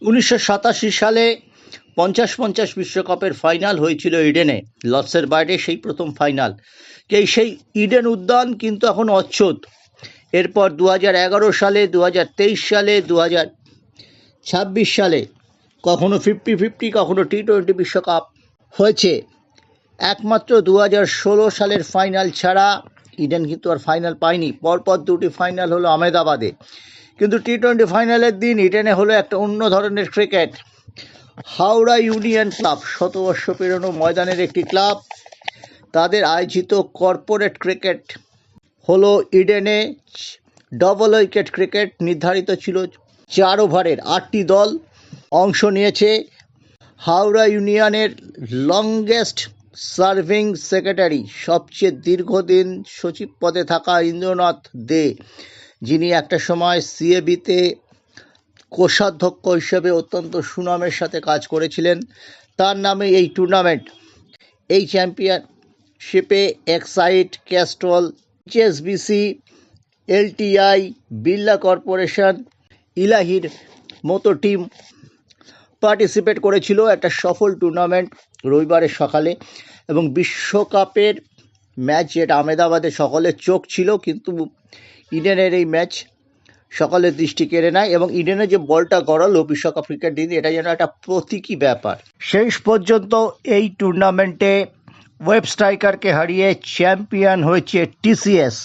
1987 সালে 50-50 বিশ্বকাপের ফাইনাল হয়েছিল ইডেনে, লর্ডসের বাইরে সেই প্রথম ফাইনাল। সেই ইডেন উদ্যান কিন্তু এখন অচ্ছুত। এরপর 2011 সালে, 2023 সালে, 2026 সালে কখনো 50-50, কখনো টি-20 বিশ্বকাপ হয়েছে। একমাত্র 2016 সালের ফাইনাল ছাড়া ইডেন কিন্তু আর ফাইনাল পায়নি। পরপর দুটি ফাইনাল হলো আহমেদাবাদে, কিন্তু টি-20 ফাইনালের দিন ইডেনে হলো একটা অন্য ধরনের ক্রিকেট। হাওড়া ইউনিয়ন ক্লাব, শতবর্ষ পেরোনো ময়দানের একটি ক্লাব, তাদের আয়োজিত কর্পোরেট ক্রিকেট হলো ইডেনে। ডবল উইকেট ক্রিকেট নির্ধারিত ছিল। 4 ওভারের 8টি দল অংশ নিয়েছে। হাওড়া ইউনিয়নের লংগেস্ট সার্ভিং সেক্রেটারি, সবচেয়ে দীর্ঘদিন সচিব পদে থাকা ইন্দ্রনাথ দে, যিনি একটা সময় সিএবিতে কোষাধ্যক্ষ হিসেবে অত্যন্ত সুনামের সাথে কাজ করেছিলেন, তার নামে এই টুর্নামেন্ট। এই চ্যাম্পিয়নশিপে Exide, Castrol, HSBC, LTI, Birla Corporation, ইলাহির মতো টিম পার্টিসিপেট করেছিল। একটা সফল টুর্নামেন্ট রবিবারের সকালে, এবং বিশ্বকাপের ম্যাচ যেটা আহমেদাবাদে সকলের চোখ ছিল, কিন্তু ইডেনের এই ম্যাচ সকলের দৃষ্টি কেড়ে নেয়। এবং ইডেনে যে বলটা গড়ালো বিশ্বকাপ ক্রিকেট দিন, এটা যেন একটা প্রতীকী ব্যাপার। শেষ পর্যন্ত এই টুর্নামেন্টে ওয়েব স্ট্রাইকারকে হারিয়ে চ্যাম্পিয়ন হয়েছে টিসিএস।